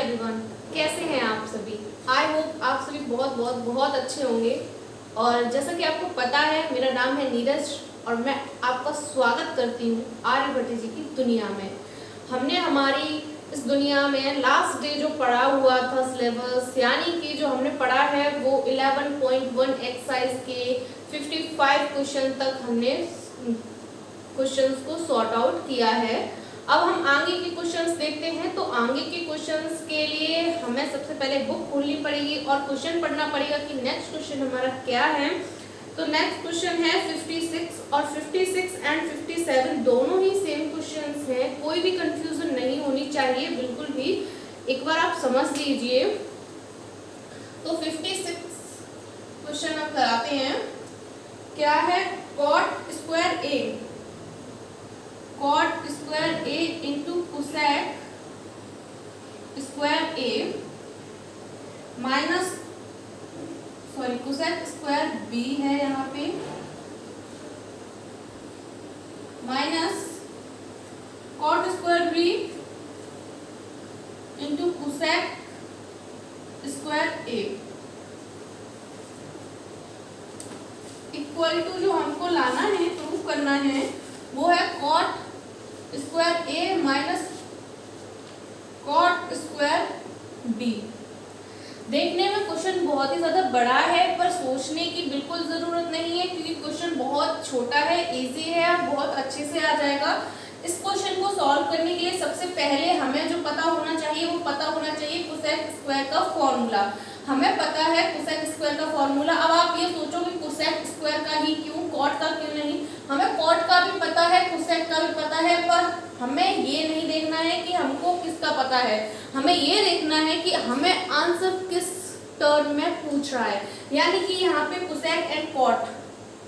Everyone, कैसे हैं आप सभी। आई होप आप सभी बहुत बहुत बहुत अच्छे होंगे। और जैसा कि आपको पता है, मेरा नाम है नीरज और मैं आपका स्वागत करती हूँ आर्यभट्ट जी की दुनिया में। हमने हमारी इस दुनिया में लास्ट डे जो पढ़ा हुआ था सिलेबस, यानी कि जो हमने पढ़ा है वो 11.1 एक्सरसाइज के 55 क्वेश्चन तक हमने क्वेश्चंस को सॉर्ट आउट किया है। अब हम आगे के क्वेश्चंस देखते हैं। तो आगे के क्वेश्चंस के लिए हमें सबसे पहले बुक खोलनी पड़ेगी और क्वेश्चन पढ़ना पड़ेगा कि नेक्स्ट क्वेश्चन हमारा क्या है। तो नेक्स्ट क्वेश्चन है 56 और 56 एंड 57 दोनों ही सेम क्वेश्चंस हैं। कोई भी कंफ्यूजन नहीं होनी चाहिए बिल्कुल भी, एक बार आप समझ लीजिए। तो 56 क्वेश्चन हम कराते हैं। क्या है? Cot square A, cot square A into cosec square A minus cosec square B है यहाँ पे, minus cot square B into cosec square A equal to जो हमको लाना है, प्रूफ करना है, वो है cot square A minus cot square B. देखने में क्वेश्चन बहुत ही ज्यादा बड़ा है, पर सोचने की बिल्कुल जरूरत नहीं है क्योंकि क्वेश्चन बहुत छोटा है, इजी है, बहुत अच्छे से आ जाएगा। इस क्वेश्चन को सॉल्व करने के लिए सबसे पहले हमें जो पता होना चाहिए वो पता होना चाहिए कोसेक स्क्वायर का फॉर्मूला। हमें पता है कोसेक स्क्वायर का फॉर्मूला। अब आप ये सोचो कि कोसेक स्क्वायर का ही क्यों, कॉट का क्यों नहीं। हमें कॉट का भी पता है, कोसेक का भी पता है, पर हमें ये नहीं देखना है कि हमको किसका पता है। हमें ये देखना है कि हमें आंसर किस टर्म में पूछ रहा है। यानी कि यहाँ पे कोसेक एंड कॉट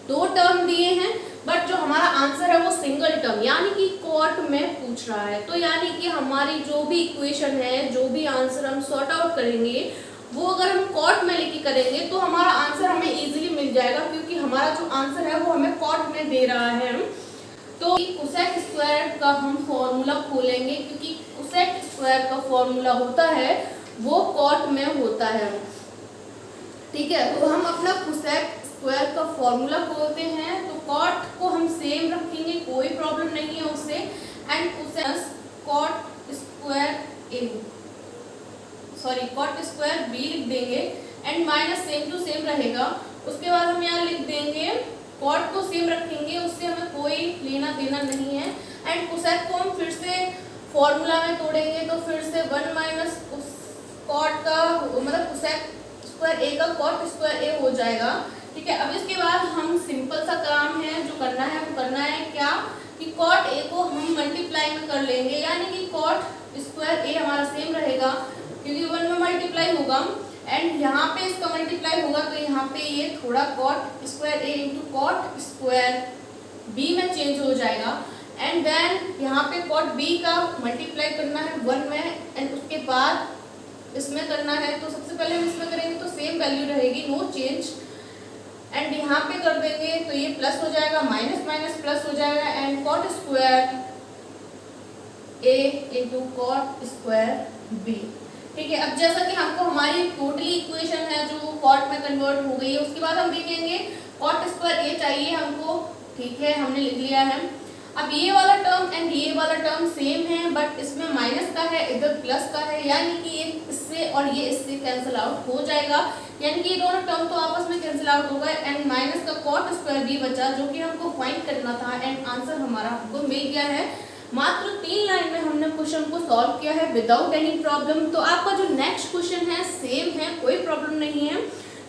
दो टर्म दिए हैं, बट जो हमारा आंसर है वो सिंगल टर्म यानी कि कॉट में पूछ रहा है। तो यानी कि हमारी जो भी इक्वेशन है, जो भी आंसर हम सॉर्ट आउट करेंगे, वो अगर हम कॉट में लेके करेंगे तो हमारा आंसर हमें इजीली मिल जाएगा, क्योंकि हमारा जो आंसर है वो हमें कॉट में दे रहा है। तो कोसेक स्क्वायर का हम फॉर्मूला खोलेंगे, क्योंकि कोसेक स्क्वायर का फॉर्मूला होता है वो कॉट में होता है। ठीक है, तो हम अपना कोसेक स्क्वायर का फॉर्मूला खोलते हैं। तो कॉट को हम सेम रखेंगे, कोई प्रॉब्लम नहीं है उससे, and cosec cot square A cot square B लिख देंगे, and minus same to same रहेगा। उसके बाद हम यहाँ लिख देंगे, कॉट को सेम रखेंगे, उससे हमें कोई लेना देना नहीं है। एंड कोसेक को हम फिर से फॉर्मूला में तोड़ेंगे, तो फिर से 1 माइनस कॉट का मतलब कोसेक स्क्वायर ए का कॉट स्क्वायर ए हो जाएगा। ठीक है, अब इसके बाद हम सिंपल सा काम है जो करना है, वो करना है क्या कि कॉट ए को हम मल्टीप्लाई में कर लेंगे, यानी कि कॉट स्क्वायर ए हमारा सेम रहेगा क्योंकि 1 में मल्टीप्लाई होगा, एंड यहाँ पे इसका मल्टीप्लाई होगा, तो यहाँ पे ये थोड़ा cot square A into cot square B में चेंज हो जाएगा। एंड देन यहाँ पे कॉट बी का मल्टीप्लाई करना है 1 में, एंड उसके बाद इसमें करना है। तो सबसे पहले हम इसमें करेंगे तो सेम वैल्यू रहेगी, नो चेंज, एंड यहाँ पे कर देंगे तो ये प्लस हो जाएगा, माइनस माइनस प्लस हो जाएगा, and cot square A into cot square B. ठीक है, अब जैसा कि हमको हमारी टोटली इक्वेशन है जो कॉट में कन्वर्ट हो गई है, उसके बाद हम देखेंगे कॉट स्क्वायर ए चाहिए हमको। ठीक है, हमने लिख लिया है। अब ये वाला टर्म एंड ये वाला टर्म सेम है, बट इसमें माइनस का है, इधर प्लस का है, यानी कि ये इससे और ये इससे कैंसिल आउट हो जाएगा, यानी कि ये दोनों टर्म तो आपस में कैंसिल आउट हो गए, एंड माइनस का कॉट स्क्वायर बी बचा, जो कि हमको फाइंड करना था, एंड आंसर हमारा हमको मिल गया है। मात्र 3 लाइन में हमने क्वेश्चन को सॉल्व किया है विदाउट एनी प्रॉब्लम। तो आपका जो नेक्स्ट क्वेश्चन है सेम है, कोई प्रॉब्लम नहीं है,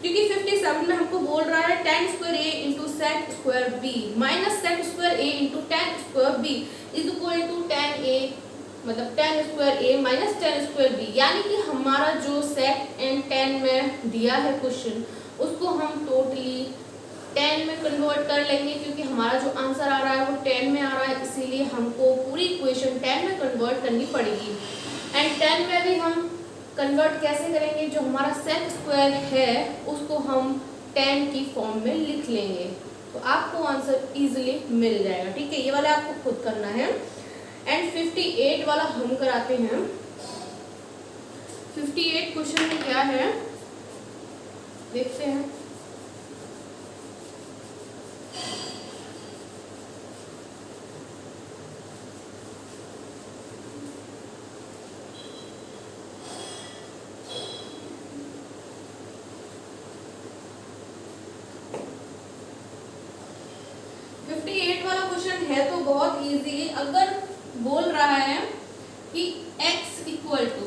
क्योंकि 57 में हमको बोल रहा है tan square A into sec square B minus sec square A into tan square B is equal to tan A मतलब tan square A minus tan square B. यानी कि हमारा जो सेक एंड tan में दिया है क्वेश्चन, उसको हम टोटली 10 में कन्वर्ट कर लेंगे, क्योंकि हमारा जो आंसर आ रहा है वो 10 में आ रहा है, इसीलिए हमको पूरी इक्वेशन 10 में कन्वर्ट करनी पड़ेगी। एंड 10 में भी हम कन्वर्ट कैसे करेंगे, जो हमारा सेक स्क्वायर है उसको हम 10 की फॉर्म में लिख लेंगे, तो आपको आंसर इजीली मिल जाएगा। ठीक है, ये वाला आपको खुद करना है। एंड 58 वाला हम कराते हैं। 58 क्वेश्चन में क्या है देखते हैं। वाला क्वेश्चन है तो बहुत इजी। अगर बोल रहा है कि x इक्वल टू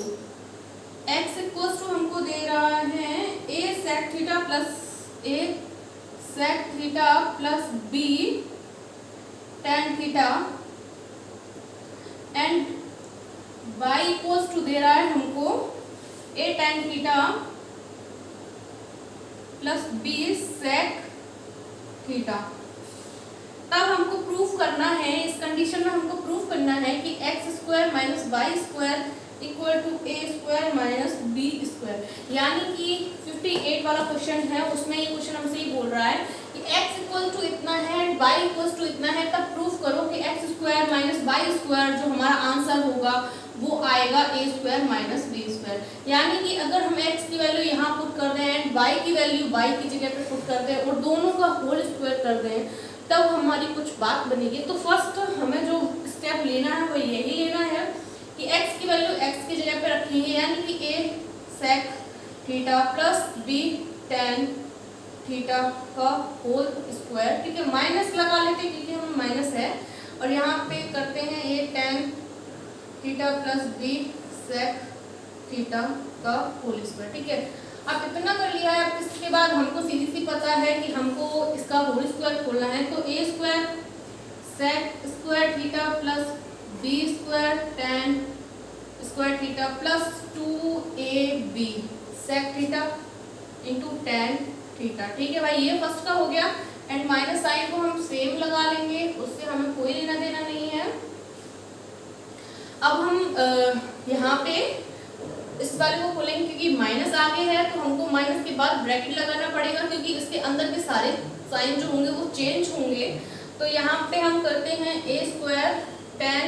हमको दे रहा है a sec theta plus b tan theta and y equals to दे रहा है हमको a tan theta plus b sec theta. तब हमको प्रूफ करना है, इस कंडीशन में हमको प्रूफ करना है कि X square minus Y square equal to A square minus B square. यानी कि 58 वाला क्वेश्चन है उसमें ये क्वेश्चन हमसे ये बोल रहा है कि x इक्वल टू इतना है एंड y इक्वल टू इतना है। तब प्रूफ करो कि X square minus Y square जो हमारा आंसर होगा वो आएगा A square minus B square. यानी कि अगर हम x की वैल्यू यहाँ पुट कर दें एंड y की वैल्यू y की जगह पे पुट कर दें और दोनों का होल स्क्वायर कर दें तब हमारी कुछ बात बनेगी। तो फर्स्ट हमें जो स्टेप लेना है वो यही लेना है कि x की वैल्यू x की जगह पे रखेंगे, यानी कि a sec theta plus b tan theta का होल स्क्वायर। ठीक है, माइनस लगा लेते क्योंकि हम माइनस है और यहाँ पे करते हैं a tan theta plus b sec theta का होल स्क्वायर। ठीक है, अब इतना कर लिया है। अब इसके बाद हमको सीधी सी पता है कि हमको इसका होल स्क्वायर खोलना है। तो a square sec square theta plus b square tan square theta plus 2ab sec theta into tan theta. ठीक है भाई, ये फर्स्ट का हो गया एंड माइनस साइन को हम सेम लगा लेंगे, उससे हमें कोई लेना देना नहीं है। अब हम यहाँ पे इस वाले को खोलेंगे क्योंकि माइनस आगे है तो हमको माइनस के बाद ब्रैकेट लगाना पड़ेगा क्योंकि इसके अंदर के सारे साइन जो होंगे वो चेंज होंगे। तो यहाँ पे हम करते हैं a square tan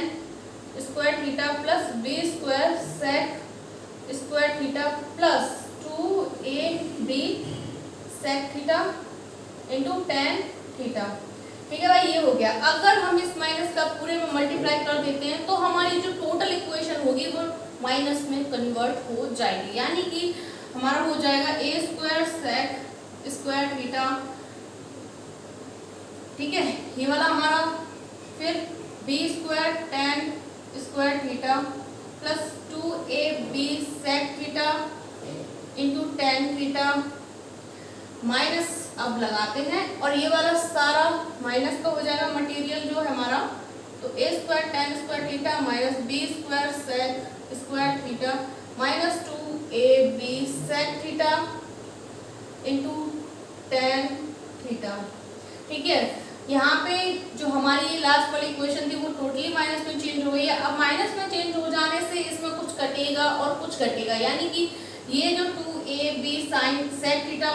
square theta plus b square sec square theta plus 2ab sec theta into tan theta. ठीक है भाई, ये हो गया। अगर हम इस माइनस का पूरे में मल्टीप्लाई कर देते हैं तो हमारी जो टोटल इक्वेशन होगी वो माइनस में कन्वर्ट हो जाएगी। यानी कि हमारा हो जाएगा a square sec square theta. ठीक है, ये वाला हमारा, फिर b square tan square theta plus 2ab sec theta into tan theta minus अब लगाते हैं और ये वाला सारा माइनस का हो जाएगा मटेरियल जो है हमारा। तो a square tan square theta minus b square sec square theta minus 2ab sec theta into tan theta. ठीक है, यहाँ पे जो हमारी ये लास्ट वाली इक्वेशन थी वो टोटली माइनस में चेंज हो गई है। अब माइनस में चेंज हो जाने से इसमें कुछ कटेगा और कुछ घटेगा, यानी कि ये जो 2ab sin sec theta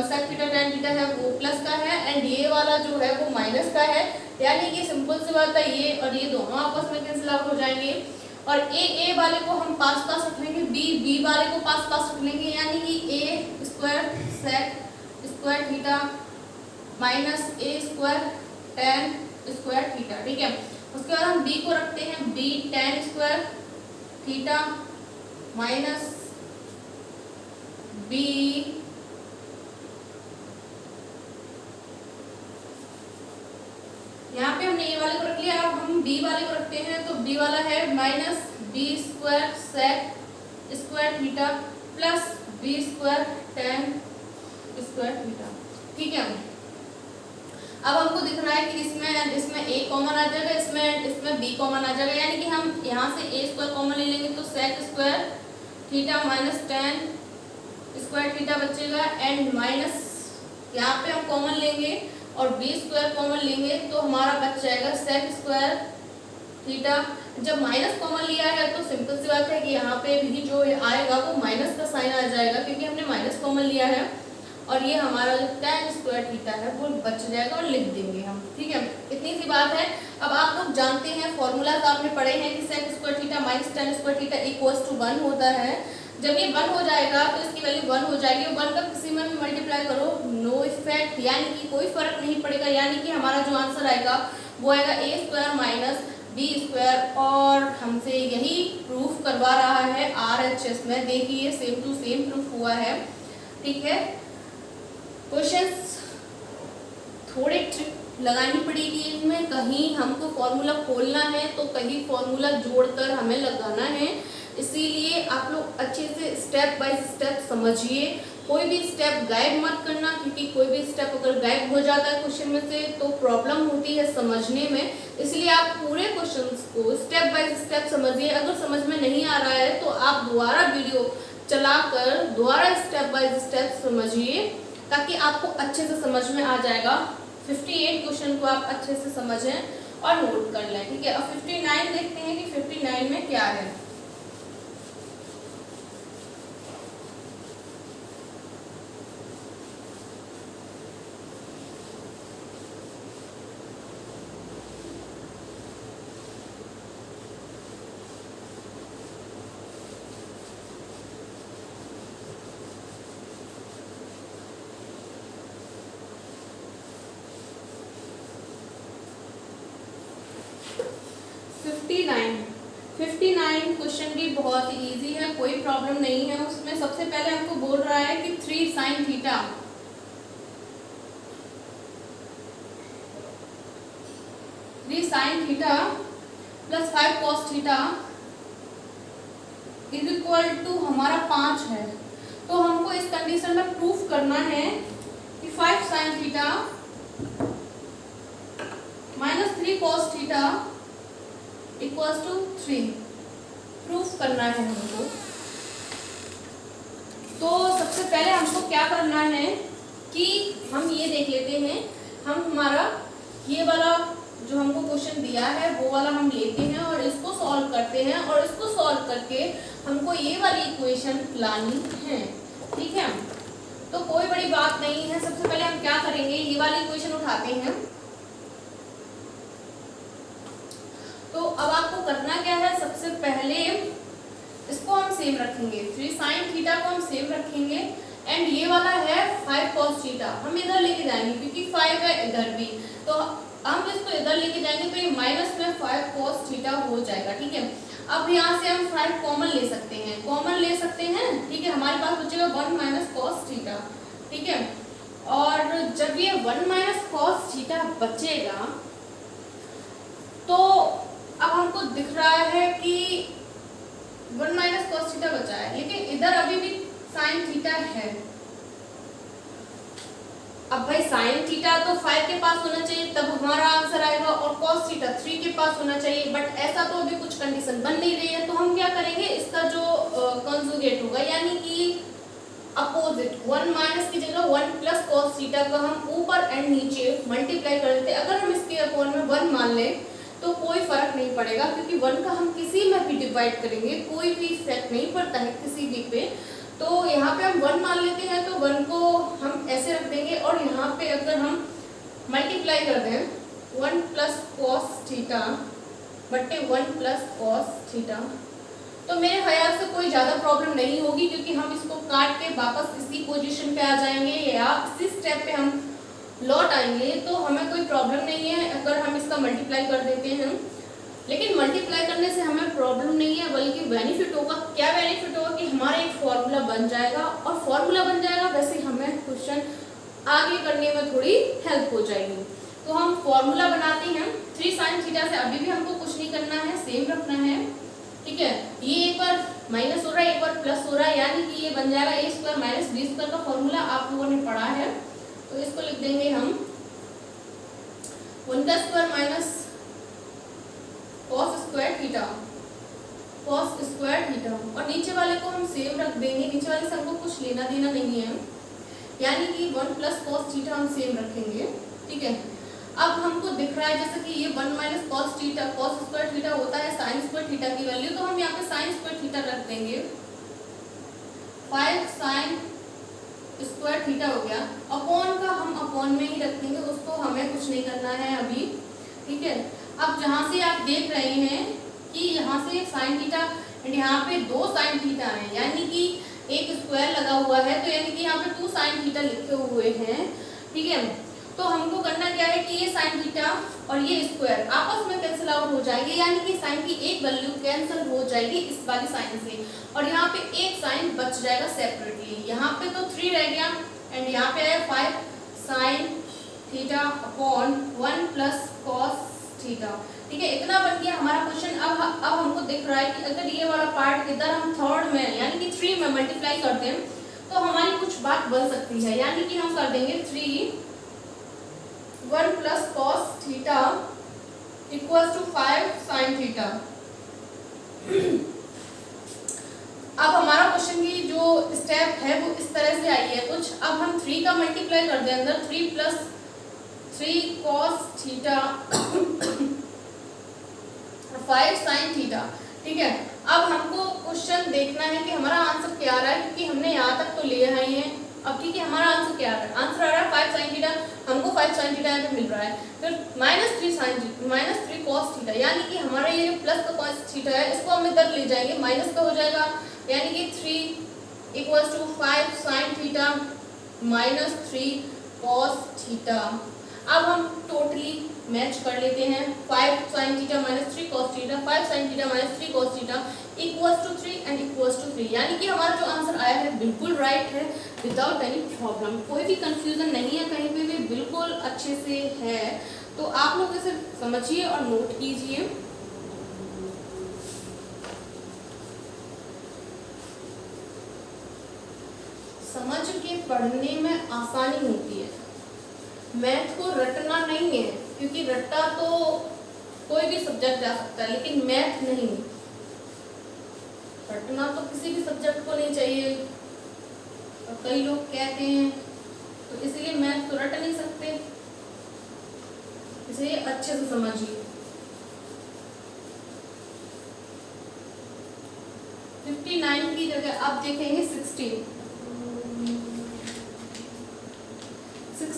sec theta tan theta है वो प्लस का है एंड ये वाला जो है वो माइनस का है। यानी कि सिंपल सी बात है, ये और ये दोनों आपस में कैंसिल आउट हो जाएंगे और a वाले को हम पास रख लेंगे, b वाले को पास रख लेंगे, यानी कि a square sec square theta minus a square tan square theta. ठीक है, उसके बाद हम b को रखते हैं b tan square theta minus b यहाँ पे हमने a वाले को रख लिया। अब हम b वाले को रखते हैं तो b वाला है minus b square sec square theta plus b square tan square theta. ठीक है, अब हमको दिख रहा है कि इसमें a कॉमन आ जाएगा, इसमें b कॉमन आ जाएगा, यानी कि हम यहाँ से a स्क्वायर कॉमन ले लेंगे तो sec square theta minus tan square theta बचेगा एंड माइनस यहाँ पे हम कॉमन लेंगे और b स्क्वायर कॉमन लेंगे तो हमारा बच जाएगा sec स्क्वायर थीटा। जब माइनस कॉमन लिया है तो सिंपल सी बात है कि यहाँ पे भी जो आएगा वो माइनस का साइन आ जाएगा क्योंकि हमने माइनस कॉमन लिया है और ये हमारा जो tan स्क्वायर थीटा है वो बच जाएगा और लिख देंगे हम। ठीक है, इतनी सी बात है। अब आप लोग जानते हैं फॉर्मूलाज आपने पढ़े हैं कि sec square theta minus tan square theta equals to 1 होता है। जब ये 1 हो जाएगा तो इसकी वैल्यू 1 हो जाएगी, 1 का किसी में भी मल्टीप्लाई करो नो इफेक्ट, यानी कि कोई फर्क नहीं पड़ेगा, यानी कि हमारा जो आंसर आएगा वो आएगा A square minus B square. और हमसे यही प्रूफ करवा रहा है RHS में, देखिए सेम टू सेम प्रूफ हुआ है। ठीक है, क्वेश्चंस थोड़े ट्रिक लगानी पड़ेगी इसमें, कहीं हमको फॉर्मूला खोलना है तो कहीं फॉर्मूला जोड़कर हमें लगाना है, इसीलिए आप लोग अच्छे से स्टेप बाय स्टेप समझिए, कोई भी स्टेप गायब मत करना, क्योंकि कोई भी स्टेप अगर गायब हो जाता है क्वेश्चन में से तो प्रॉब्लम होती है समझने में, इसलिए आप पूरे क्वेश्चंस को स्टेप बाय स्टेप समझिए। अगर समझ में नहीं आ रहा है तो आप दोबारा वीडियो चलाकर दोबारा स्टेप बाय स्टेप समझिए, ताकि आपको अच्छे से समझ में आ जाएगा। 58 क्वेश्चन को आप अच्छे से समझें और नोट कर लें। ठीक है, अब 59 देखते हैं कि 59 में क्या है। फिफ्टी नाइन क्वेश्चन भी बहुत ही इजी है, कोई प्रॉब्लम नहीं है उसमें। सबसे पहले हमको बोल रहा है कि 3 sin theta, 3 sin theta plus 5 cos theta is equal to हमारा 5 है। तो हमको इस कंडीशन में प्रूफ करना है कि 5 sin theta minus 3 cos theta equals to 3, proof करना है हमको। तो सबसे पहले हमको क्या करना है कि हम ये देख लेते हैं, हम हमारा ये वाला जो हमको क्वेश्चन दिया है वो वाला हम लेते हैं और इसको सॉल्व करते हैं, और इसको सॉल्व करके हमको ये वाली इक्वेशन लानी है। ठीक है, तो कोई बड़ी बात नहीं है। सबसे पहले हम क्या करेंगे, ये वाली इक्वेशन उठाते हैं। तो अब आपको करना क्या है, सबसे पहले इसको हम सेम रखेंगे, 3 sin थीटा को हम सेम रखेंगे, एंड ये वाला है 5 cos थीटा हम इधर लेके जाएंगे, क्योंकि 5 है इधर भी, तो हम इसको इधर लेके जाएंगे तो ये माइनस में 5 cos थीटा हो जाएगा। ठीक है, अब यहाँ से हम 5 कॉमन ले सकते हैं, कॉमन ले सकते हैं। ठीक है, हमारे पास बचेगा 1 माइनस cos थीटा। ठीक है, और जब ये 1 माइनस cos थीटा बचेगा तो अब हमको दिख रहा है कि 1 माइनस cos थीटा बचा है, लेकिन इधर अभी भी sin थीटा है। अब भाई sin थीटा तो 5 के पास होना चाहिए तब हमारा आंसर आएगा, और cos थीटा 3 के पास होना चाहिए, बट ऐसा तो अभी कुछ कंडीशन बन नहीं रही है। तो हम क्या करेंगे, इसका जो कंजुगेट होगा यानी कि अपोजिट 1 माइनस की जगह 1 प्लस cos थीटा का हम ऊपर एंड नीचे मल्टीप्लाई कर देते हैं। अगर हम इसके अपॉन में 1 मान लें तो कोई फर्क नहीं पड़ेगा, क्योंकि 1 का हम किसी में भी डिवाइड करेंगे कोई भी इफेक्ट नहीं पड़ता है किसी भी पे। तो यहाँ पे हम 1 मान लेते हैं, तो 1 को हम ऐसे रख देंगे, और यहाँ पे अगर हम मल्टीप्लाई कर दें 1 प्लस cos थीटा बट्टे 1 प्लस cos थीटा, तो मेरे ख्याल से कोई ज़्यादा प्रॉब्लम नहीं होगी, क्योंकि हम इसको काट के वापस इसी पोजीशन पे आ जाएंगे या इसी स्टेप पे हम लौट आएंगे, तो हमें कोई प्रॉब्लम नहीं है अगर हम इसका मल्टीप्लाई कर देते हैं। लेकिन मल्टीप्लाई करने से हमें प्रॉब्लम नहीं है, बल्कि बेनिफिट होगा। क्या बेनिफिट होगा कि हमारा एक फॉर्मूला बन जाएगा, और फॉर्मूला बन जाएगा वैसे हमें क्वेश्चन आगे करने में थोड़ी हेल्प हो जाएगी। तो हम फॉर्मूला बनाते हैं 3 sin थीटा से। अभी भी हमको कुछ नहीं करना है, सेम रखना है। ठीक है, ये एक बार माइनस हो रहा है एक बार प्लस हो रहा है, यानी कि ये बन जाएगा a square minus B square का फॉर्मूला आप लोगों ने पढ़ा है। तो इसको लिख देंगे हम 1 का square minus cos square theta, cos square theta, और नीचे वाले को हम सेम रख देंगे, नीचे वाले से हमको कुछ लेना देना नहीं है, यानी कि 1 प्लस cos थीटा हम सेम रखेंगे। ठीक है, अब हमको दिख रहा है जैसे कि ये 1 minus cos theta, cos square theta होता है sin स्क्वायर थीटा की वैल्यू, तो हम यहाँ पे sin स्क्वायर थीटा रख देंगे। 5 sin स्क्वायर थीटा हो गया, अपॉन का हम अपॉन में ही रख देंगे, उसको हमें कुछ नहीं करना है अभी। ठीक है, अब जहाँ से आप देख रहे हैं कि यहाँ से sin थीटा एंड यहाँ पे 2 साइन थीटा है, यानी कि एक स्क्वायर लगा हुआ है, तो यानी कि यहाँ पे 2 साइन थीटा लिखे हुए हैं। ठीक है, तो हमको करना क्या है कि ये साइन थीटा और ये स्क्वायर आपस में कैंसिल आउट हो जाएंगे, यानी कि साइन की एक वैल्यू कैंसिल हो जाएगी इस वाली साइन से, और यहाँ पे एक साइन बच जाएगा सेपरेटली। यहाँ पे तो 3 रह गया एंड यहाँ पे है 5 sine theta upon 1 plus cos theta. ठीक है, इतना बन गया हमारा क्वेश्चन। अब हमको दिख रहा है कि अगर ये वाला पार्ट इधर हम थर्ड में यानी कि 3 में मल्टीप्लाई कर दें तो हमारी कुछ बात बन सकती है, यानी कि हम कर देंगे 3 1 plus cos theta equals to 5 sine theta. अब हमारा क्वेश्चन की जो स्टेप है वो इस तरह से आई है कुछ। अब हम 3 का मल्टीप्लाई कर दें अंदर, 3 plus 3 cos theta 5 sine theta. ठीक है, अब हमको क्वेश्चन देखना है कि हमारा आंसर क्या आ रहा है, क्योंकि हमने यहाँ तक तो ले आए हैं। अब ठीक है, हमारा आंसर क्या आ रहा है? आंसर आ रहा है 5 साइन थीटा, हमको 5 साइन थीटा यहाँ पे मिल रहा है। फिर -3 कॉस थीटा, यानी कि हमारा ये प्लस का कॉस थीटा है इसको हम इधर ले जाएंगे, माइनस का हो जाएगा, यानी कि 3 equals to 5 sine theta -3 cos theta. अब हम टोटली मैच कर लेते हैं, 5 sine theta -3 cos theta, 5 sine theta -3 cos theta equals to 3 and equals to 3, यानी कि हमारा जो आंसर आया है बिल्कुल राइट है, विदाउट एनी प्रॉब्लम। कोई भी कंफ्यूजन नहीं है कहीं पे भी, बिल्कुल अच्छे से है। तो आप लोग इसे समझिए और नोट कीजिए। समझ के पढ़ने में आसानी होती है, मैथ को रटना नहीं है, क्योंकि रट्टा तो कोई भी सब्जेक्ट जा सकता है लेकिन मैथ नहीं। रटना तो किसी भी सब्जेक्ट को नहीं चाहिए, और कई लोग कहते हैं तो इसलिए मैथ तो रट नहीं सकते, इसलिए अच्छे से समझिए। 59 की जगह आप देखेंगे 60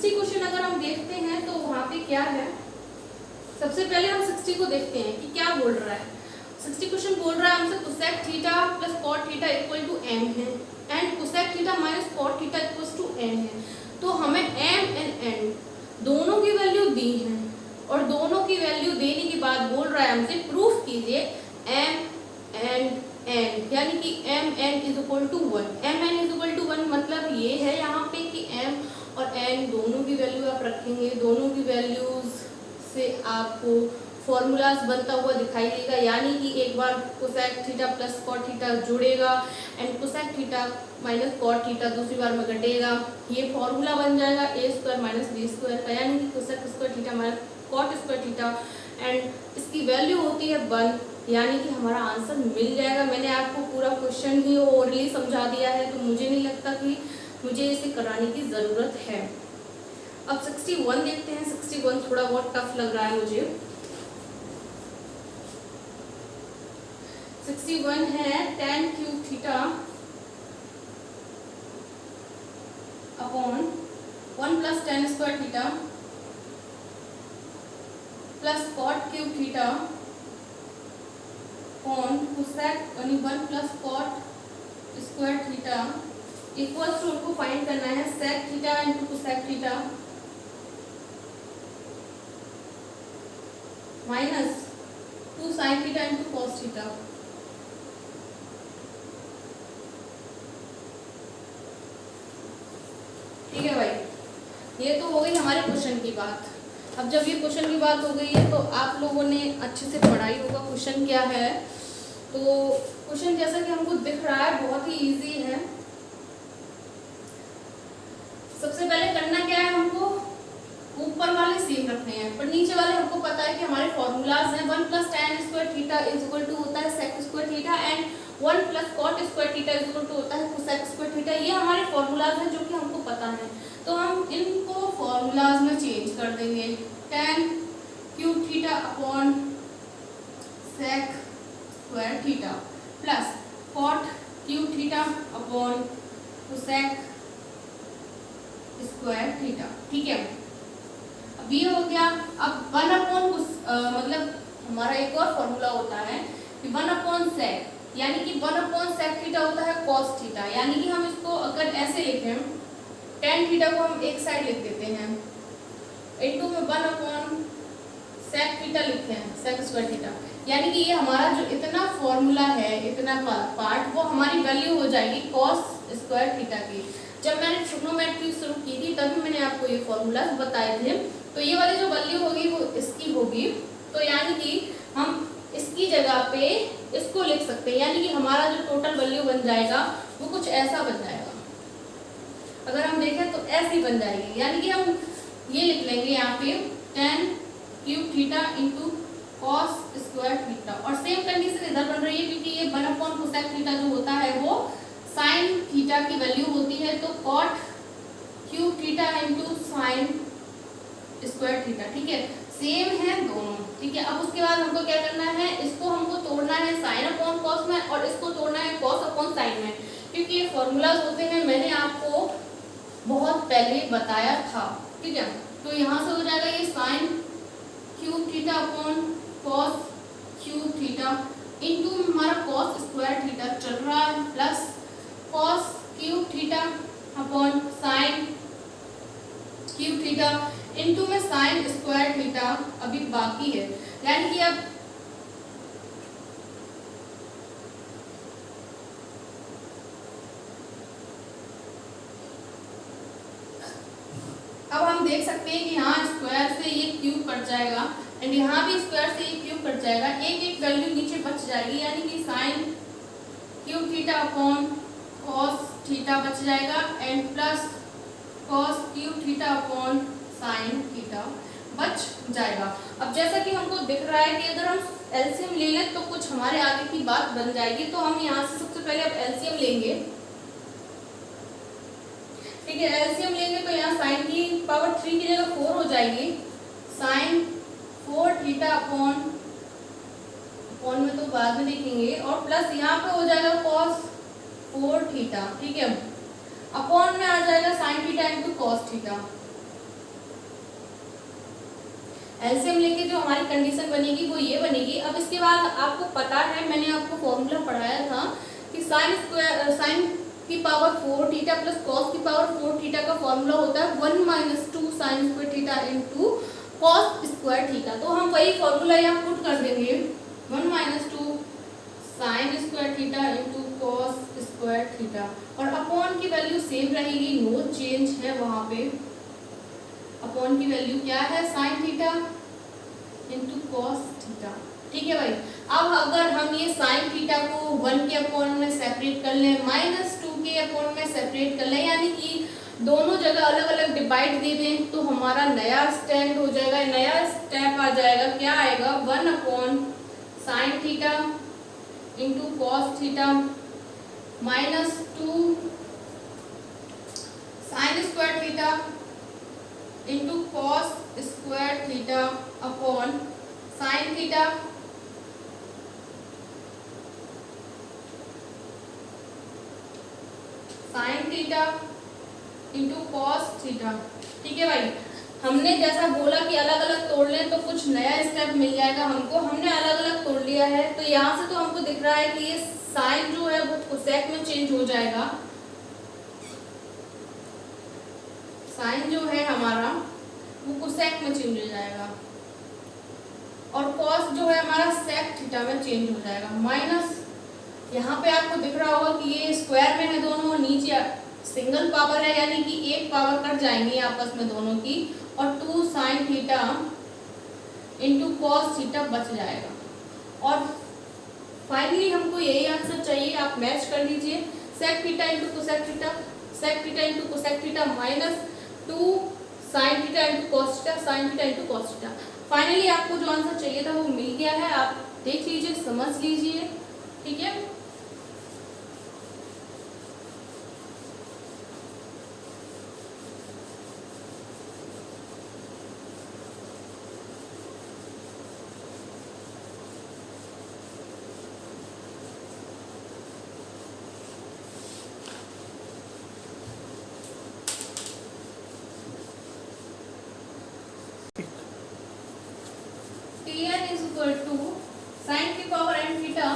क्वेश्चन अगर हम देखते हैं तो वहां पे क्या है, सबसे पहले हम 60 को देखते हैं कि क्या बोल रहा है। 60 क्वेश्चन बोल रहा है हमसे cosec theta plus cot theta equal to m है and cosec theta minus cot theta equal to n है। तो हमें m एंड n दोनों की वैल्यू दी है, और दोनों की वैल्यू देने के बाद बोल रहा है हमसे प्रूफ कीजिए m एंड n, यानी कि m n is equal to 1। m n is equal to 1 मतलब ये है यहाँ पे कि m और n दोनों की वैल्यू आप रखेंगे, दोनों की वैल्यूज से आपको फॉर्मूलाज बनता हुआ दिखाई देगा, यानी कि एक बार cosec theta plus cot theta जुड़ेगा and cosec theta minus cot theta दूसरी बार में घटेगा, ये फॉर्मूला बन जाएगा a square minus b square का, यानी कि cosec square theta minus cot square theta, and इसकी वैल्यू होती है 1, यानी कि हमारा आंसर मिल जाएगा। मैंने आपको पूरा क्वेश्चन ही ओरली समझा दिया है, तो मुझे नहीं लगता कि मुझे इसे कराने की ज़रूरत है। अब 61 देखते हैं। 61 थोड़ा बहुत टफ लग रहा है मुझे। 61 है tan cube theta upon 1 plus tan square theta plus cot cube theta upon cosec 1 plus cot square theta equals to, उनको फाइंड करना है sec theta into cosec theta minus 2 sine theta into cos theta. ठीक है भाई, ये तो हो गई हमारे क्वेश्चन की बात। अब जब ये क्वेश्चन की बात हो गई है तो आप लोगों ने अच्छे से पढ़ाई होगा क्वेश्चन क्या है। तो क्वेश्चन जैसा कि हमको दिख रहा है बहुत ही इजी है। सबसे पहले करना क्या है, हमको ऊपर वाले सेम रखने हैं, पर नीचे वाले हमको पता है कि हमारे फॉर्मूलाज हैं 1 plus tan square theta is equal to होता है sec square theta and 1 plus cot square theta is equal to होता है कोसेक स्क्वायर थीटा। ये हमारे फॉर्मूलाज हैं जो कि हमको पता है, तो हम इनको फॉर्मूलाज में चेंज कर देंगे। tan cube theta upon sec square theta plus cot cube theta upon cosec square theta. ठीक है, अब ये हो गया। अब 1 अपॉन मतलब हमारा एक और फॉर्मूला होता है कि 1 अपॉन सेक, यानी कि 1/sec थीटा होता है cos थीटा। यानी कि हम इसको अगर ऐसे लिखें, tan थीटा को हम एक साइड लिख देते हैं, इनटू में 1/sec थीटा लिखे हैं, sec स्क्वायर थीटा। यानी कि ये हमारा जो इतना फॉर्मूला है, इतना पार्ट, वो हमारी वैल्यू हो जाएगी cos स्क्वायर थीटा की। जब मैंने ट्रिग्नोमेट्री शुरू की थी तभी मैंने आपको ये फॉर्मूला बताए थे। तो ये वाली जो वैल्यू होगी वो इसकी होगी। तो यानी कि हम इसकी जगह पे इसको लिख सकते हैं, यानी कि हमारा जो टोटल वैल्यू बन जाएगा वो कुछ ऐसा बन जाएगा। अगर हम देखें तो ऐसी बन जाएगी। यानी कि हम ये लिख लेंगे यहाँ पे tan cube theta into cos square theta. और सेम कंडीशन इधर बन रही है, क्योंकि ये 1/cosec थीटा जो होता है वो साइन थीटा की वैल्यू होती है। तो cot cube theta into sine square theta. ठीक है, सेम है दोनों। ठीक है, अब उसके बाद हमको क्या करना है, इसको हमको तोड़ना है साइन अपॉन कॉस में और इसको तोड़ना है कॉस अपॉन साइन में, क्योंकि ये फॉर्मूलाज होते हैं, मैंने आपको बहुत पहले बताया था। ठीक है, तो यहाँ से हो जाएगा ये sine cube theta upon cos cube theta into हमारा कॉस स्क्वायर थीटा चल रहा है, plus cos cube theta upon sine cube theta into में साइन स्क्वायर थीटा अभी बाकी है। यानी कि अब हम देख सकते हैं कि यहाँ स्क्वायर से ये क्यूब कट जाएगा एंड यहाँ भी स्क्वायर से ये क्यूब कट जाएगा, एक एक वैल्यू नीचे बच जाएगी। यानी कि sine cube theta upon cos theta बच जाएगा and plus cos cube theta upon sine theta बच जाएगा। अब जैसा कि हमको दिख रहा है कि अगर हम एलसीएम ले लें तो कुछ हमारे आगे की बात बन जाएगी। तो हम यहाँ से सबसे पहले अब एलसीएम लेंगे। ठीक है, एलसीएम लेंगे तो यहाँ साइन की पावर 3 की जगह 4 हो जाएगी, साइन 4 थीटा अपॉन में तो बाद में देखेंगे, और प्लस यहाँ पे हो जाएगा कॉस 4 थीटा। ठीक है, अपॉन में आ जाएगा sign theta into cos theta. LCM लेके जो हमारी कंडीशन बनेगी वो ये बनेगी। अब इसके बाद आपको पता है, मैंने आपको फॉर्मूला पढ़ाया था कि साइन की पावर 4 थीटा प्लस कॉस की पावर 4 थीटा का फॉर्मूला होता है 1 - 2 sine square theta into cos square theta. तो हम वही फॉर्मूला यहाँ पुट कर देंगे, 1 - 2 sine square theta into cos square theta, और अपॉन की वैल्यू सेम रहेगी, नो चेंज है वहाँ पे। अपॉन की वैल्यू क्या है, sign theta into cos theta. ठीक है भाई, अब अगर हम ये साइन थीटा को 1 के अपॉन में सेपरेट कर लें, -2 के अपॉन में सेपरेट कर लें, यानी कि दोनों जगह अलग अलग डिवाइड दे दें, तो हमारा नया स्टैंड हो जाएगा, नया स्टेप आ जाएगा। क्या आएगा, 1/साइन theta into cos theta -2 sine square theta into cos square theta upon sine theta sine theta into cos theta. ठीक है भाई, हमने जैसा बोला कि अलग अलग तोड़ लें तो कुछ नया स्टेप मिल जाएगा हमको, हमने अलग अलग तोड़ लिया है। तो यहाँ से तो हमको दिख रहा है कि ये साइन जो है वो कोसेक में चेंज हो जाएगा, साइन जो है हमारा वो कोसेक में चेंज हो जाएगा, और कॉस जो है हमारा सेक थीटा में चेंज हो जाएगा। माइनस यहाँ पे आपको दिख रहा होगा कि ये स्क्वायर में है दोनों, नीचे सिंगल पावर है, यानी कि एक पावर कट जाएंगी आपस में दोनों की, और 2 sine theta into cos theta बच जाएगा। और फाइनली हमको यही आंसर चाहिए, आप मैच कर लीजिए, sec theta into cosec theta, sec theta into cosec theta -2 sine theta into cos theta, sine theta into cos theta. Finally आपको जो आंसर चाहिए था वो मिल गया है, आप देख लीजिए, समझ लीजिए। ठीक है, Tn = साइन की पावर n थीटा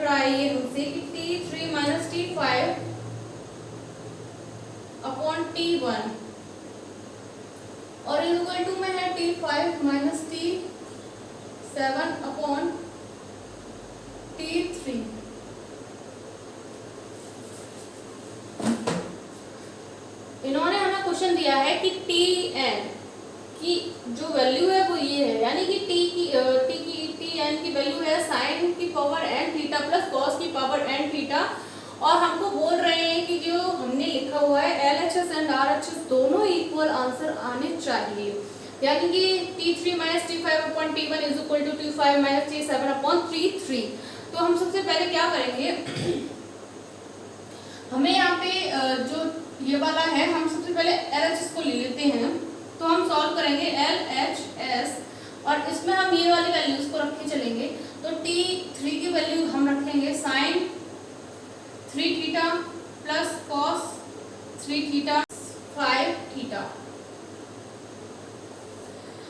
रहा है ये हमसे कि T3 minus T5 upon T1 और इक्वल टू में है T5 minus T7 upon T3। इन्होंने हमें क्वेश्चन दिया है कि Tn की जो वैल्यू है वो ये है, यानी कि Tn की वैल्यू है साइन की power n theta plus cos की पावर n थीटा, और हमको बोल रहे हैं कि जो हमने लिखा हुआ है LHS एंड RHS दोनों इक्वल आंसर आने चाहिए, यानी कि T3 minus T5 upon T1 is equal to T5 minus T7 upon T3। तो हम सबसे पहले क्या करेंगे, हमें यहाँ पे जो ये वाला है हम सबसे पहले LHS को ले लेते हैं। तो हम सॉल्व करेंगे LHS और इसमें हम ये वाली वैल्यूज को रख के चलेंगे। तो T3 की वैल्यू हम रखेंगे sine 3 theta plus cos 3 theta 5 theta,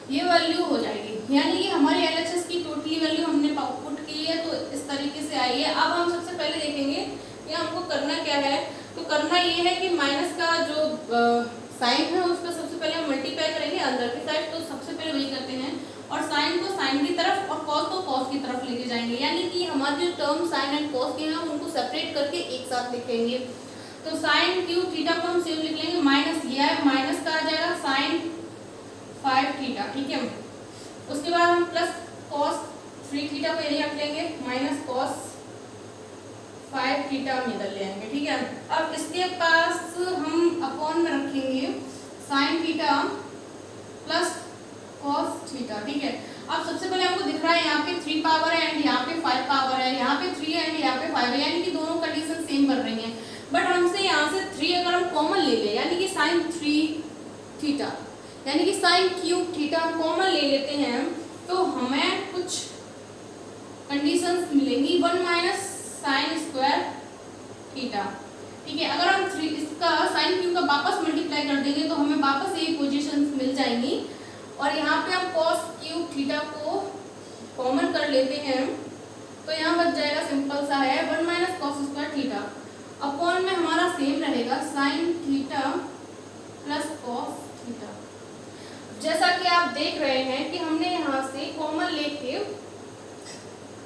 ये वैल्यू हो जाएगी, यानी कि हमारी LHS की टोटली वैल्यू हमने पुट की है। तो इस तरीके से आई है। अब हम सबसे पहले देखेंगे कि हमको करना क्या है। तो करना ये है कि माइनस का जो साइन है उसका सबसे पहले हम मल्टीप्लाई करेंगे अंदर की साइड, तो सबसे पहले वही करते हैं, और साइन को साइन की तरफ और कॉस को कॉस की तरफ लेके जाएंगे, यानी कि हमारे जो टर्म साइन एंड कॉस के हैं उनको सेपरेट करके एक साथ लिखेंगे। तो साइन क्यूब थीटा को हम सेम लिख लेंगे, माइनस ये है, माइनस का आ जाएगा साइन 5 थीटा, ठीक है। उसके बाद हम प्लस कॉस 3 थीटा को यही रख लेंगे, माइनस कॉस 5 थीटा हम इधर ले आएंगे, ठीक है। अब इसके पास हम अपॉन में रखेंगे sine theta plus cos theta, ठीक है। अब सबसे पहले हमको दिख रहा है यहाँ पे 3 पावर है एंड यहाँ पे 5 पावर है, यहाँ पे 3 है एंड यहाँ पे 5 है, यानी कि दोनों कंडीशन सेम बन रही हैं। बट हमसे यहाँ से 3 अगर हम कॉमन ले ले, यानी कि साइन 3 थीटा, यानी कि साइन क्यूब थीटा हम कॉमन ले लेते हैं, तो हमें कुछ कंडीशंस मिलेंगी 1 माइनस साइन स्क्वायर थीटा, ठीक है। अगर हम 3 इसका साइन क्यूब का वापस मल्टीप्लाई कर देंगे तो हमें वापस ये पोजीशंस मिल जाएंगी, और यहाँ पे हम कॉस क्यूब थीटा को कॉमन कर लेते हैं, तो यहाँ बच जाएगा सिंपल सा है 1 minus cos square theta, upon में हमारा सेम रहेगा sine theta plus cos theta. जैसा कि आप देख रहे हैं कि हमने यहाँ से कॉमन लेके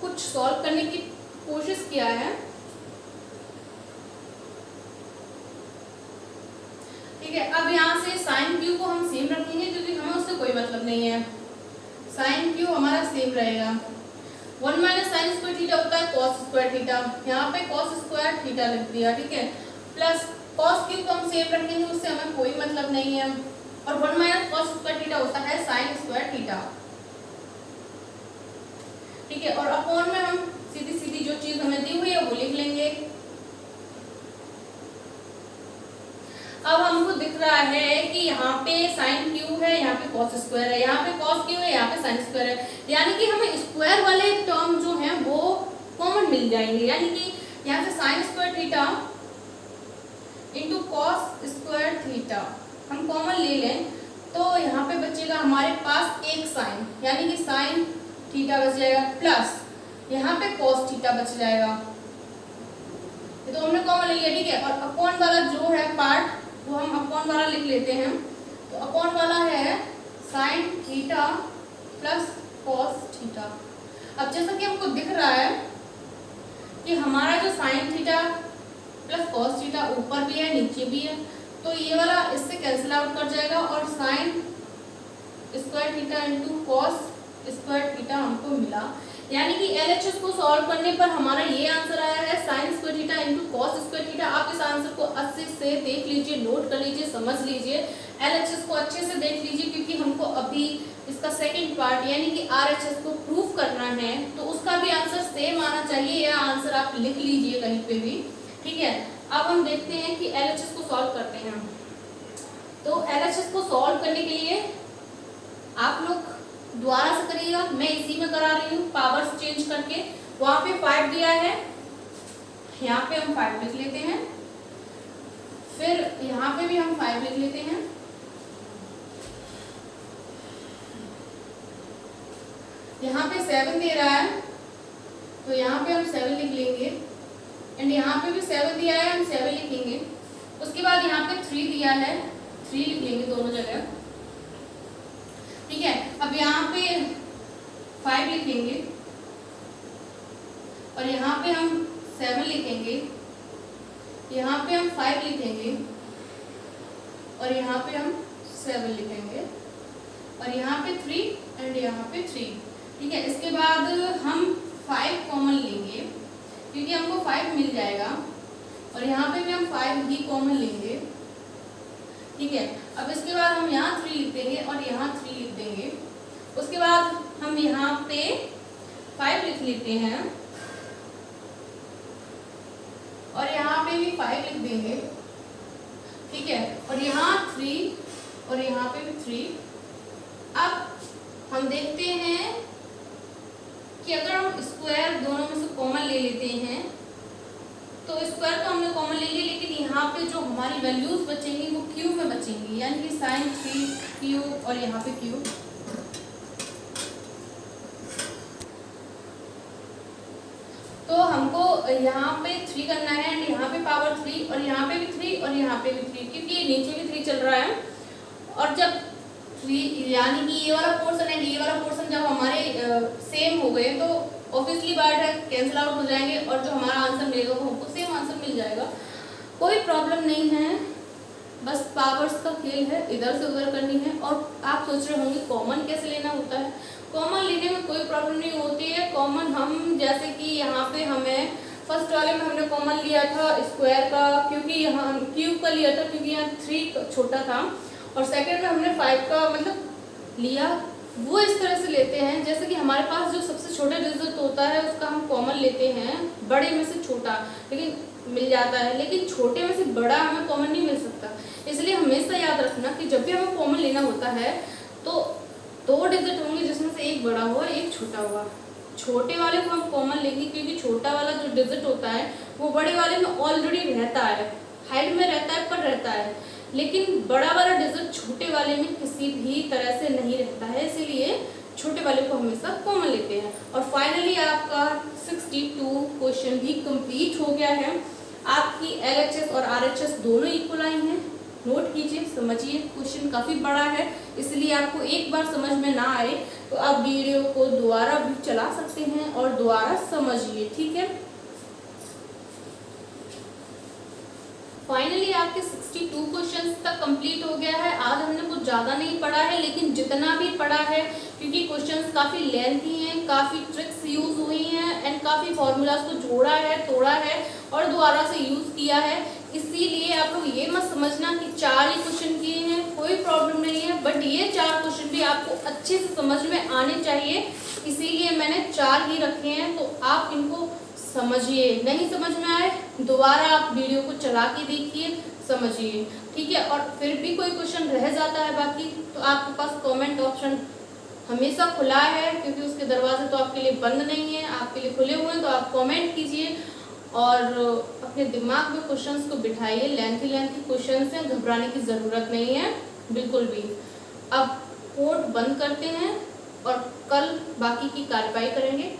कुछ सॉल्व करने की कोशिश किया है, ठीक है। अब यहाँ से साइन क्यू को हम सेम रखेंगे क्योंकि हमें उससे कोई मतलब नहीं है, साइन क्यू हमारा सेम रहेगा। 1 माइनस साइन स्क्वायर थीटा होता है कॉस स्क्वायर थीटा, यहाँ पे कॉस स्क्वायर थीटा लिख दिया, ठीक है। प्लस कॉस क्यू को हम सेम रखेंगे, उससे हमें कोई मतलब नहीं है, और 1 माइनस कॉस स्क्वायर थीटा होता है साइन स्क्वायर थीटा, ठीक है। और अपॉन में हम सीधी सीधी जो चीज हमें दी हुई है वो लिख लेंगे। अब हमको दिख रहा है कि यहाँ पे साइन क्यू है, यहाँ पे कॉस स्क्वायर है, यहाँ पे कॉस क्यू है, यहाँ पे साइन स्क्वायर है, यानी कि हमें स्क्वायर वाले टर्म जो हैं वो कॉमन मिल जाएंगे, यानी कि यहाँ से sign square theta into cos square theta हम कॉमन ले लें, तो यहाँ पे बचेगा हमारे पास एक साइन, यानी कि साइन थीटा बच जाएगा, प्लस यहाँ पे कॉस थीटा बच जाएगा, ये तो हमने कॉमन ले लिया, ठीक है। और अपॉन वाला जो है पार्ट वो हम अपॉन वाला लिख लेते हैं, तो अपॉन वाला है sine theta plus cos theta. अब जैसा कि हमको दिख रहा है कि हमारा जो sine theta plus cos theta ऊपर भी है नीचे भी है, तो ये वाला इससे कैंसिल आउट कर जाएगा, और sign square theta into cos square theta हमको मिला, यानी कि LHS को सॉल्व करने पर हमारा ये आंसर आया है sign square theta into cos square theta. आप इस आंसर को अच्छे से देख लीजिए, नोट कर लीजिए, समझ लीजिए, LHS को अच्छे से देख लीजिए, क्योंकि हमको अभी इसका सेकंड पार्ट यानी कि RHS को प्रूफ करना है, तो उसका भी आंसर सेम आना चाहिए, यह आंसर आप लिख लीजिए कहीं पे भी, ठीक है। अब हम देखते हैं कि LHS को सॉल्व करते हैं। तो LHS को सॉल्व करने के लिए आप लोग दोबारा से करिएगा, मैं इसी में करा रही हूँ पावर्स चेंज करके। वहां पे 5 दिया है, यहाँ पे हम 5 लिख लेते हैं, फिर यहाँ पे भी हम 5 लिख लेते हैं, यहाँ पे 7 दे रहा है, तो यहाँ पे हम 7 लिख लेंगे एंड यहाँ पे भी 7 दिया है, हम 7 लिखेंगे। उसके बाद यहाँ पे 3 दिया है, 3 लिख लेंगे दोनों जगह, ठीक है। अब यहाँ पे 5 लिखेंगे और यहाँ पे हम 7 लिखेंगे, यहाँ पे हम 5 लिखेंगे और यहाँ पे हम 7 लिखेंगे और यहाँ पे 3 एंड यहाँ पे 3, ठीक है। इसके बाद हम 5 कॉमन लेंगे क्योंकि हमको 5 मिल जाएगा और यहाँ पे भी हम 5 ही कॉमन लेंगे, ठीक है। अब इसके बाद हम यहाँ 3 लिख देंगे और यहाँ 3 लिख देंगे। उसके बाद हम यहाँ पे 5 लिख लेते हैं और यहाँ पे भी 5 लिख देंगे, ठीक है। और यहाँ 3 और यहाँ पे भी 3। अब हम देखते हैं कि अगर हम स्क्वायर दोनों में से कॉमन ले लेते हैं तो स्क्वायर तो हमने कॉमन ले लिया, लेकिन यहाँ पे जो हमारी वैल्यूज बचेंगी वो क्यूब में बचेंगी, यानी कि साइन 3 क्यूब और यहाँ पे क्यूब। तो हमको यहाँ पे 3 करना है एंड यहाँ पे पावर 3 और यहाँ पे भी 3 और यहाँ पे भी 3, क्योंकि ये नीचे भी 3 चल रहा है। और जब 3 यानी कि ये वाला पोर्शन एंड ये वाला पोर्शन जब हमारे सेम हो गए तो ऑब्वियसली बात है कैंसिल आउट हो जाएंगे और जो हमारा आंसर मिलेगा वो हमको सेम आंसर मिल जाएगा। कोई प्रॉब्लम नहीं है, बस पावर्स का खेल है, इधर से उधर करनी है। और आप सोच रहे होंगे कॉमन कैसे लेना होता है। कॉमन लेने में कोई प्रॉब्लम नहीं होती है। कॉमन हम जैसे कि यहाँ पे हमें फर्स्ट वाले में हमने कॉमन लिया था स्क्वायर का, क्योंकि यहाँ क्यूब का लिया था क्योंकि यहाँ 3 छोटा था, और सेकंड में हमने 5 का मतलब लिया। वो इस तरह से लेते हैं जैसे कि हमारे पास जो सबसे छोटा डिजिट होता है उसका हम कॉमन लेते हैं, बड़े में से छोटा लेकिन मिल जाता है, लेकिन छोटे में से बड़ा हमें कॉमन नहीं मिल सकता। इसलिए हमेशा याद रखना कि जब भी हमें कॉमन लेना होता है तो 2 डिजिट होंगे जिसमें से एक बड़ा हुआ एक छोटा हुआ। छोटे वाले को हम कॉमन लेंगे क्योंकि छोटा वाला जो डिजिट होता है वो बड़े वाले में ऑलरेडी रहता है, हाइड में रहता है पर रहता है, लेकिन बड़ा वाला डिजिट छोटे वाले में किसी भी तरह से नहीं रहता है, इसीलिए छोटे वाले को हमेशा कॉमन लेते हैं। और फाइनली आपका 62 क्वेश्चन भी कंप्लीट हो गया है। आपकी LHS और RHS दोनों इक्वल आई हैं। नोट कीजिए, समझिए, क्वेश्चन काफ़ी बड़ा है, इसलिए आपको एक बार समझ में ना आए तो आप वीडियो को दोबारा भी चला सकते हैं और दोबारा समझिए, ठीक है। फाइनली आपके 62 क्वेश्चंस तक कंप्लीट हो गया है। आज हमने कुछ ज़्यादा नहीं पढ़ा है, लेकिन जितना भी पढ़ा है क्योंकि क्वेश्चंस काफ़ी लेंथी हैं, काफ़ी ट्रिक्स यूज़ हुई हैं एंड काफ़ी फॉर्मूलाज को जोड़ा है, तोड़ा है और दोबारा से यूज़ किया है, इसीलिए आप लोग ये मत समझना कि 4 ही क्वेश्चन किए हैं, कोई प्रॉब्लम नहीं है। बट ये 4 क्वेश्चन भी आपको अच्छे से समझ में आने चाहिए, इसीलिए मैंने 4 ही रखे हैं। तो आप इनको समझिए, नहीं समझ में आए दोबारा आप वीडियो को चला के देखिए, समझिए, ठीक है। और फिर भी कोई क्वेश्चन रह जाता है बाकी तो आपके पास कमेंट ऑप्शन हमेशा खुला है, क्योंकि उसके दरवाजे तो आपके लिए बंद नहीं है, आपके लिए खुले हुए हैं। तो आप कमेंट कीजिए और अपने दिमाग में क्वेश्चंस को बिठाइए। लेंथी क्वेश्चंस हैं, घबराने की ज़रूरत नहीं है बिल्कुल भी। अब कोड बंद करते हैं और कल बाकी की कार्रवाई करेंगे।